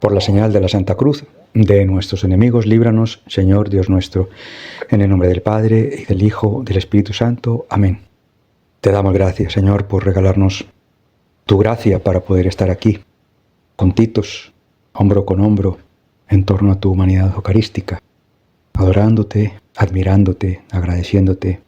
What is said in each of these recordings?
Por la señal de la Santa Cruz, de nuestros enemigos, líbranos, Señor Dios nuestro, en el nombre del Padre, y del Hijo, del Espíritu Santo. Amén. Te damos gracias, Señor, por regalarnos tu gracia para poder estar aquí, juntitos, hombro con hombro, en torno a tu humanidad eucarística, adorándote, admirándote, agradeciéndote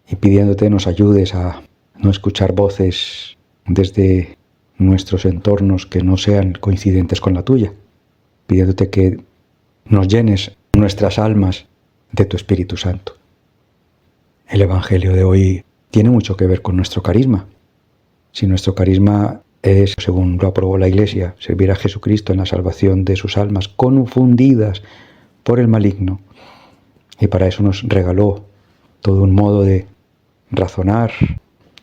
y pidiéndote nos ayudes a no escuchar voces desde nuestros entornos que no sean coincidentes con la tuya, pidiéndote que nos llenes nuestras almas de tu Espíritu Santo. El Evangelio de hoy tiene mucho que ver con nuestro carisma. Si nuestro carisma es, según lo aprobó la Iglesia, servir a Jesucristo en la salvación de sus almas confundidas por el maligno, y para eso nos regaló todo un modo de razonar,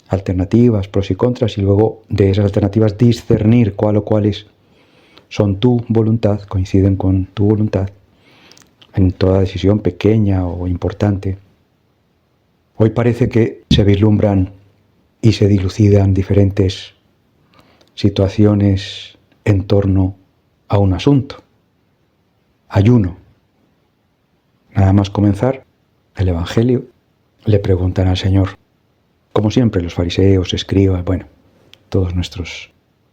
alternativas, pros y contras, y luego de esas alternativas discernir cuál o cuáles son tu voluntad, coinciden con tu voluntad, en toda decisión pequeña o importante. Hoy parece que se vislumbran y se dilucidan diferentes situaciones en torno a un asunto. Ayuno. Nada más comenzar el Evangelio, le preguntan al Señor, como siempre los fariseos, escribas, bueno, todos nuestros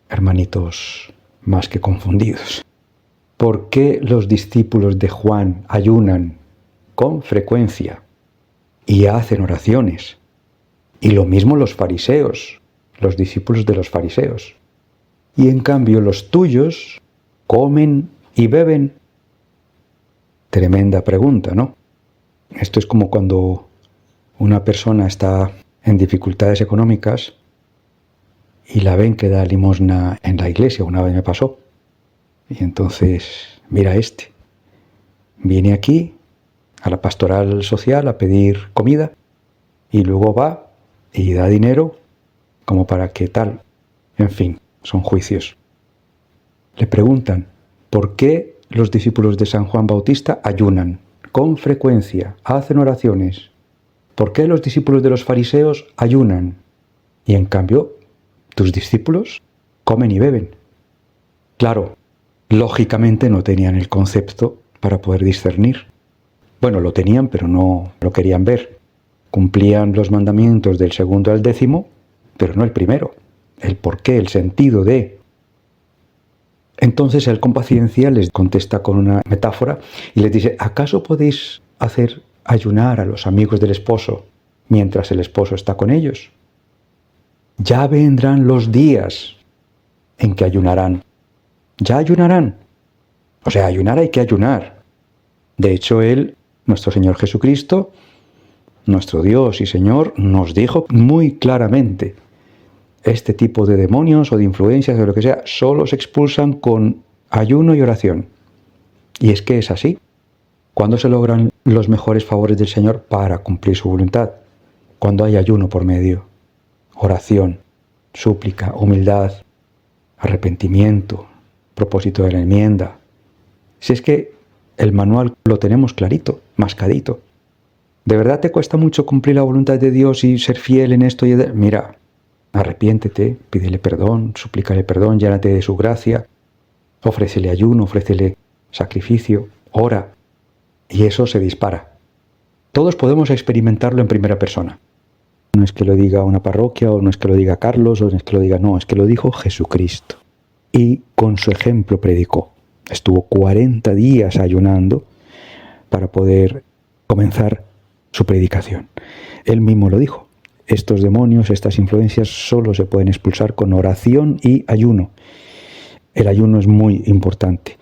hermanitos más que confundidos. ¿Por qué los discípulos de Juan ayunan con frecuencia y hacen oraciones? Y lo mismo los fariseos, los discípulos de los fariseos. Y en cambio los tuyos comen y beben. Tremenda pregunta, ¿no? Esto es como cuando una persona está en dificultades económicas y la ven que da limosna en la iglesia. Una vez me pasó. Y entonces, mira viene aquí a la pastoral social a pedir comida y luego va y da dinero como para que tal. En fin, son juicios. Le preguntan, ¿por qué los discípulos de San Juan Bautista ayunan con frecuencia, hacen oraciones? ¿Por qué los discípulos de los fariseos ayunan? Y en cambio, tus discípulos comen y beben. Claro, lógicamente no tenían el concepto para poder discernir. Bueno, lo tenían, pero no lo querían ver. Cumplían los mandamientos del segundo al 10º, pero no el primero. El porqué, el sentido de. Entonces él con paciencia les contesta con una metáfora y les dice, ¿acaso podéis hacer ayunar a los amigos del esposo mientras el esposo está con ellos? Ya vendrán los días en que ayunarán. Ya ayunarán. O sea, ayunar hay que ayunar. De hecho, nuestro Señor Jesucristo, nuestro Dios y Señor, nos dijo muy claramente, este tipo de demonios o de influencias o lo que sea, solo se expulsan con ayuno y oración. Y es que es así. ¿Cuándo se logran los mejores favores del Señor para cumplir su voluntad? Cuando hay ayuno por medio, oración, súplica, humildad, arrepentimiento, propósito de la enmienda. Si es que el manual lo tenemos clarito, mascadito. ¿De verdad te cuesta mucho cumplir la voluntad de Dios y ser fiel en esto? Mira, arrepiéntete, pídele perdón, súplicale perdón, llénate de su gracia, ofrécele ayuno, ofrécele sacrificio, ora. Y eso se dispara. Todos podemos experimentarlo en primera persona. No es que lo diga una parroquia, o no es que lo diga Carlos, o no es que lo diga, no, es que lo dijo Jesucristo. Y con su ejemplo predicó. Estuvo 40 días ayunando para poder comenzar su predicación. Él mismo lo dijo. Estos demonios, estas influencias solo se pueden expulsar con oración y ayuno. El ayuno es muy importante.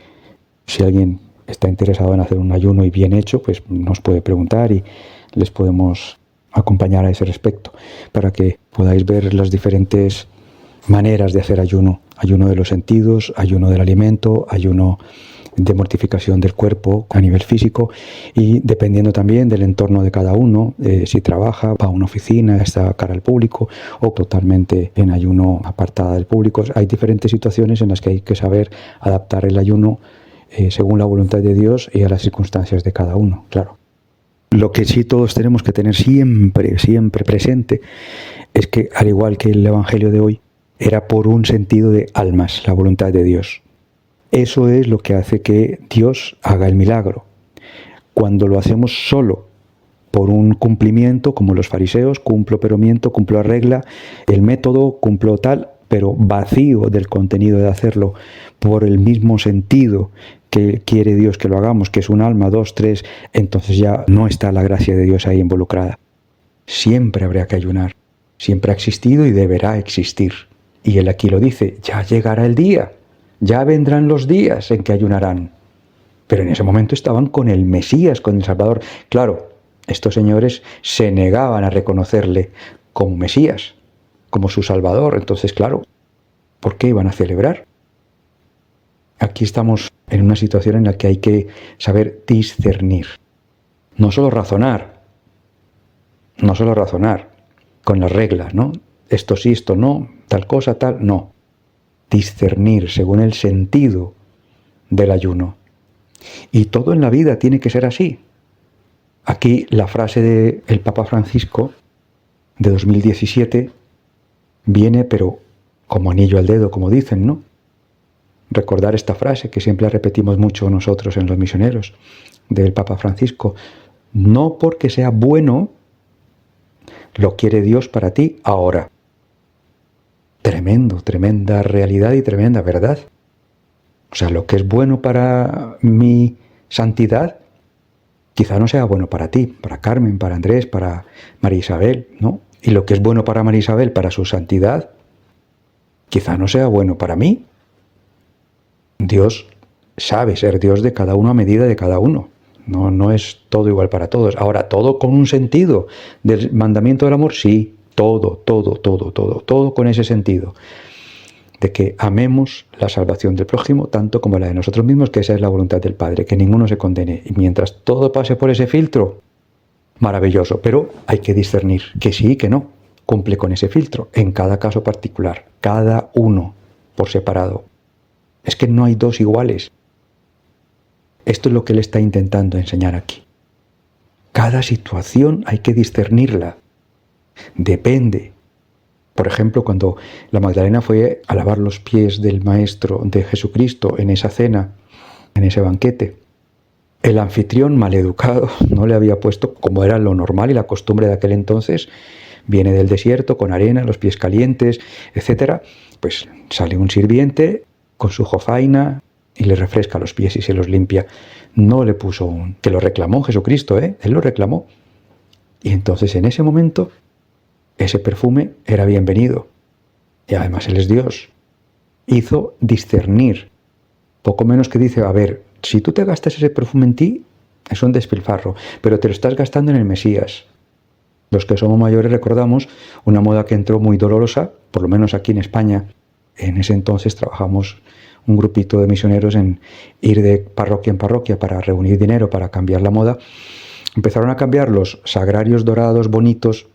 Si alguien está interesado en hacer un ayuno y bien hecho, pues nos puede preguntar y les podemos acompañar a ese respecto para que podáis ver las diferentes maneras de hacer ayuno. Ayuno de los sentidos, ayuno del alimento, ayuno de mortificación del cuerpo a nivel físico y dependiendo también del entorno de cada uno, si trabaja, va a una oficina, está cara al público o totalmente en ayuno apartada del público. Hay diferentes situaciones en las que hay que saber adaptar el ayuno según la voluntad de Dios y a las circunstancias de cada uno, claro. Lo que sí todos tenemos que tener siempre presente es que, al igual que el Evangelio de hoy, era por un sentido de almas, la voluntad de Dios. Eso es lo que hace que Dios haga el milagro. Cuando lo hacemos solo por un cumplimiento, como los fariseos, cumplo pero miento, cumplo a regla, el método, cumplo tal, pero vacío del contenido de hacerlo por el mismo sentido que quiere Dios que lo hagamos, que es un alma, dos, tres, entonces ya no está la gracia de Dios ahí involucrada. Siempre habría que ayunar, siempre ha existido y deberá existir. Y él aquí lo dice, ya llegará el día, ya vendrán los días en que ayunarán. Pero en ese momento estaban con el Mesías, con el Salvador. Claro, estos señores se negaban a reconocerle como Mesías, como su Salvador. Entonces, claro, ¿por qué iban a celebrar? Aquí estamos en una situación en la que hay que saber discernir. No solo razonar con las reglas, ¿no? Esto sí, esto no, tal cosa, tal, no. Discernir según el sentido del ayuno. Y todo en la vida tiene que ser así. Aquí la frase del Papa Francisco de 2017 viene, pero como anillo al dedo, como dicen, ¿no? Recordar esta frase que siempre la repetimos mucho nosotros en los misioneros, del Papa Francisco. No porque sea bueno, lo quiere Dios para ti ahora. Tremendo, tremenda realidad y tremenda verdad. O sea, lo que es bueno para mi santidad, quizá no sea bueno para ti, para Carmen, para Andrés, para María Isabel, ¿no? Y lo que es bueno para María Isabel, para su santidad, quizá no sea bueno para mí. Dios sabe ser Dios de cada uno a medida de cada uno. No es todo igual para todos. Ahora, todo con un sentido del mandamiento del amor, sí, todo con ese sentido. De que amemos la salvación del prójimo tanto como la de nosotros mismos, que esa es la voluntad del Padre, que ninguno se condene. Y mientras todo pase por ese filtro, maravilloso, pero hay que discernir que sí y que no. Cumple con ese filtro en cada caso particular, cada uno por separado. Es que no hay dos iguales. Esto es lo que él está intentando enseñar aquí. Cada situación hay que discernirla. Depende. Por ejemplo, cuando la Magdalena fue a lavar los pies del Maestro de Jesucristo en esa cena, en ese banquete, el anfitrión maleducado no le había puesto, como era lo normal y la costumbre de aquel entonces, viene del desierto con arena, los pies calientes, etc. Pues sale un sirviente con su jofaina y le refresca los pies y se los limpia. No le puso que lo reclamó Jesucristo, Él lo reclamó. Y entonces en ese momento ese perfume era bienvenido. Y además Él es Dios. Hizo discernir. Poco menos que dice, a ver, si tú te gastas ese perfume en ti, es un despilfarro, pero te lo estás gastando en el Mesías. Los que somos mayores recordamos una moda que entró muy dolorosa, por lo menos aquí en España. En ese entonces trabajamos un grupito de misioneros en ir de parroquia en parroquia para reunir dinero, para cambiar la moda. Empezaron a cambiar los sagrarios dorados bonitos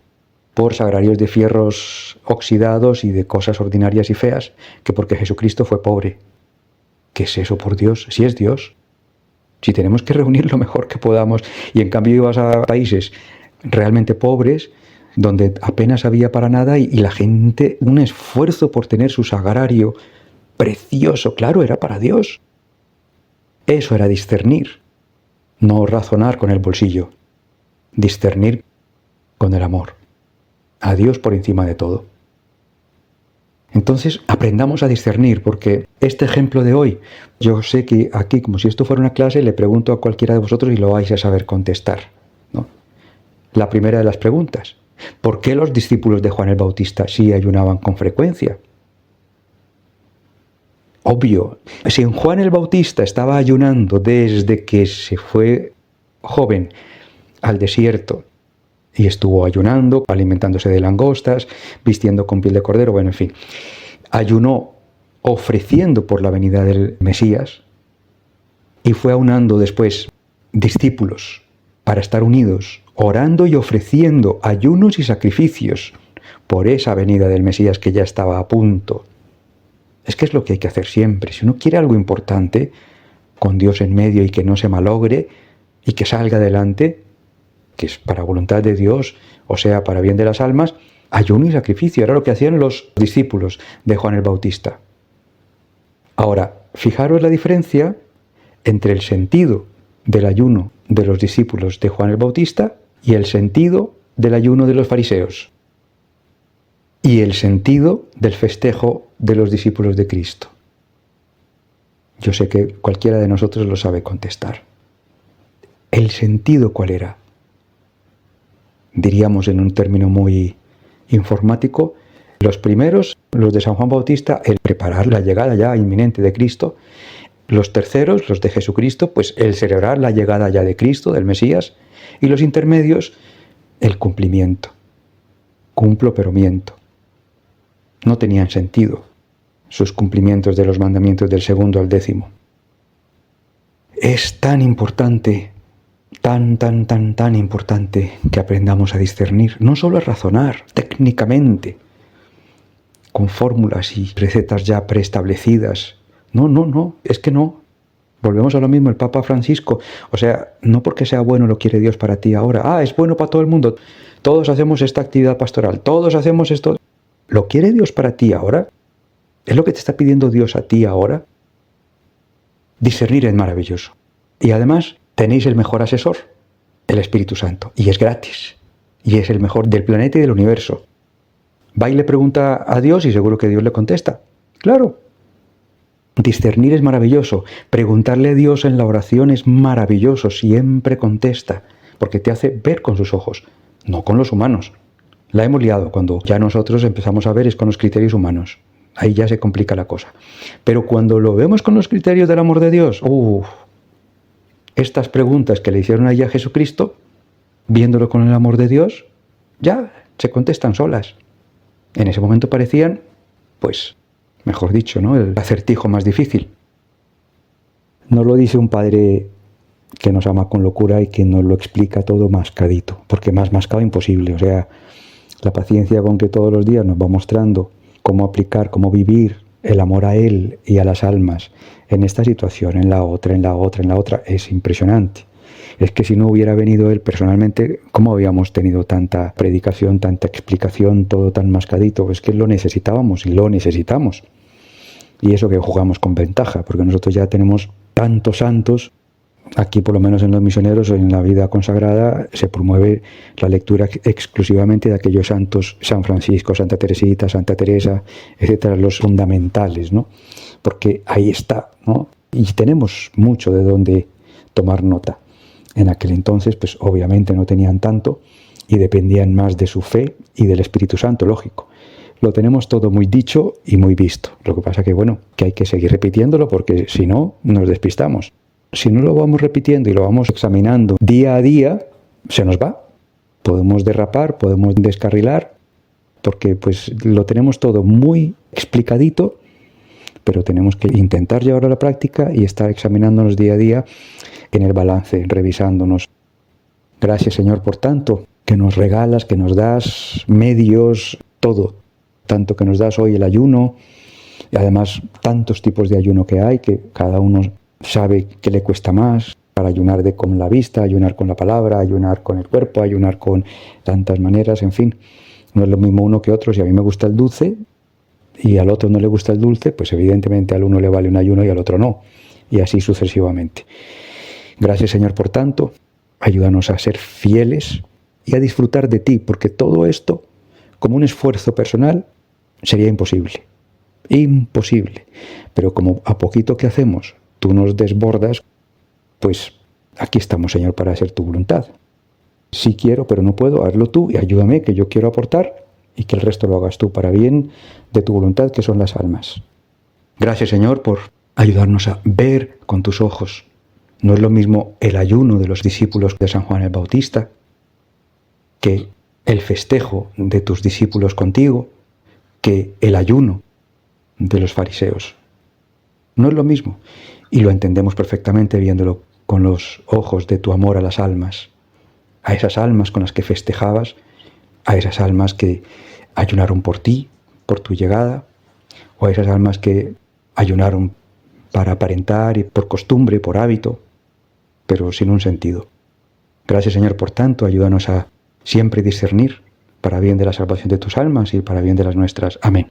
por sagrarios de fierros oxidados y de cosas ordinarias y feas, que porque Jesucristo fue pobre. ¿Qué es eso, por Dios? Si es Dios. Si tenemos que reunir lo mejor que podamos, y en cambio ibas a países realmente pobres, donde apenas había para nada, y la gente, un esfuerzo por tener su sagrario precioso, claro, era para Dios. Eso era discernir, no razonar con el bolsillo, discernir con el amor, a Dios por encima de todo. Entonces, aprendamos a discernir, porque este ejemplo de hoy, yo sé que aquí, como si esto fuera una clase, le pregunto a cualquiera de vosotros y lo vais a saber contestar, ¿no? La primera de las preguntas, ¿por qué los discípulos de Juan el Bautista sí ayunaban con frecuencia? Obvio, si en Juan el Bautista estaba ayunando desde que se fue joven al desierto y estuvo ayunando, alimentándose de langostas, vistiendo con piel de cordero, bueno, en fin, ayunó ofreciendo por la venida del Mesías y fue aunando después discípulos para estar unidos, orando y ofreciendo ayunos y sacrificios por esa venida del Mesías que ya estaba a punto. Es que es lo que hay que hacer siempre. Si uno quiere algo importante, con Dios en medio y que no se malogre y que salga adelante, que es para voluntad de Dios, o sea, para bien de las almas, ayuno y sacrificio. Era lo que hacían los discípulos de Juan el Bautista. Ahora, fijaros la diferencia entre el sentido del ayuno de los discípulos de Juan el Bautista y el sentido del ayuno de los fariseos y el sentido del festejo de los discípulos de Cristo. Yo sé que cualquiera de nosotros lo sabe contestar. ¿El sentido cuál era? Diríamos en un término muy informático, los primeros, los de San Juan Bautista, el preparar la llegada ya inminente de Cristo. Los terceros, los de Jesucristo, pues el celebrar la llegada ya de Cristo, del Mesías. Y los intermedios, el cumplimiento. Cumplo pero miento. No tenían sentido sus cumplimientos de los mandamientos del 2 al 10. Es tan importante, tan importante que aprendamos a discernir, no solo a razonar técnicamente, con fórmulas y recetas ya preestablecidas. No, es que no. Volvemos a lo mismo, el Papa Francisco. O sea, no porque sea bueno lo quiere Dios para ti ahora. Es bueno para todo el mundo. Todos hacemos esta actividad pastoral, todos hacemos esto. ¿Lo quiere Dios para ti ahora? ¿Es lo que te está pidiendo Dios a ti ahora? Discernir es maravilloso. Y además tenéis el mejor asesor, el Espíritu Santo. Y es gratis. Y es el mejor del planeta y del universo. Va y le pregunta a Dios y seguro que Dios le contesta. Claro. Discernir es maravilloso. Preguntarle a Dios en la oración es maravilloso. Siempre contesta. Porque te hace ver con sus ojos, no con los humanos. La hemos liado cuando ya nosotros empezamos a ver es con los criterios humanos. Ahí ya se complica la cosa. Pero cuando lo vemos con los criterios del amor de Dios, estas preguntas que le hicieron ahí a Jesucristo, viéndolo con el amor de Dios, ya se contestan solas. En ese momento parecían, pues, mejor dicho, ¿no?, el acertijo más difícil. Nos lo dice un padre que nos ama con locura y que nos lo explica todo mascadito, porque más mascado imposible. O sea, la paciencia con que todos los días nos va mostrando cómo aplicar, cómo vivir el amor a Él y a las almas en esta situación, en la otra, es impresionante. Es que si no hubiera venido Él personalmente, ¿cómo habíamos tenido tanta predicación, tanta explicación, todo tan mascadito? Es que lo necesitábamos y lo necesitamos. Y eso que jugamos con ventaja, porque nosotros ya tenemos tantos santos. Aquí, por lo menos en los misioneros o en la vida consagrada, se promueve la lectura exclusivamente de aquellos santos, San Francisco, Santa Teresita, Santa Teresa, etcétera, los fundamentales, ¿no? Porque ahí está, ¿no? Y tenemos mucho de donde tomar nota. En aquel entonces, pues obviamente no tenían tanto y dependían más de su fe y del Espíritu Santo, lógico. Lo tenemos todo muy dicho y muy visto. Lo que pasa que, bueno, que hay que seguir repitiéndolo porque si no, nos despistamos. Si no lo vamos repitiendo y lo vamos examinando día a día, se nos va. Podemos derrapar, podemos descarrilar, porque pues lo tenemos todo muy explicadito, pero tenemos que intentar llevarlo a la práctica y estar examinándonos día a día en el balance, revisándonos. Gracias, Señor, por tanto, que nos regalas, que nos das medios, todo. Tanto que nos das hoy el ayuno, y además tantos tipos de ayuno que hay, que cada uno sabe que le cuesta más, para ayunar con la vista, ayunar con la palabra, ayunar con el cuerpo, ayunar con tantas maneras, en fin. No es lo mismo uno que otro. Si a mí me gusta el dulce y al otro no le gusta el dulce, pues evidentemente al uno le vale un ayuno y al otro no. Y así sucesivamente. Gracias, Señor, por tanto. Ayúdanos a ser fieles y a disfrutar de ti, porque todo esto, como un esfuerzo personal, sería imposible. Imposible. Pero como a poquito que hacemos, tú nos desbordas, pues aquí estamos, Señor, para hacer tu voluntad. Sí quiero, pero no puedo, hazlo tú y ayúdame, que yo quiero aportar y que el resto lo hagas tú para bien de tu voluntad, que son las almas. Gracias, Señor, por ayudarnos a ver con tus ojos. No es lo mismo el ayuno de los discípulos de San Juan el Bautista que el festejo de tus discípulos contigo, que el ayuno de los fariseos. No es lo mismo. Y lo entendemos perfectamente viéndolo con los ojos de tu amor a las almas. A esas almas con las que festejabas, a esas almas que ayunaron por ti, por tu llegada, o a esas almas que ayunaron para aparentar y por costumbre, por hábito, pero sin un sentido. Gracias, Señor, por tanto, ayúdanos a siempre discernir para bien de la salvación de tus almas y para bien de las nuestras. Amén.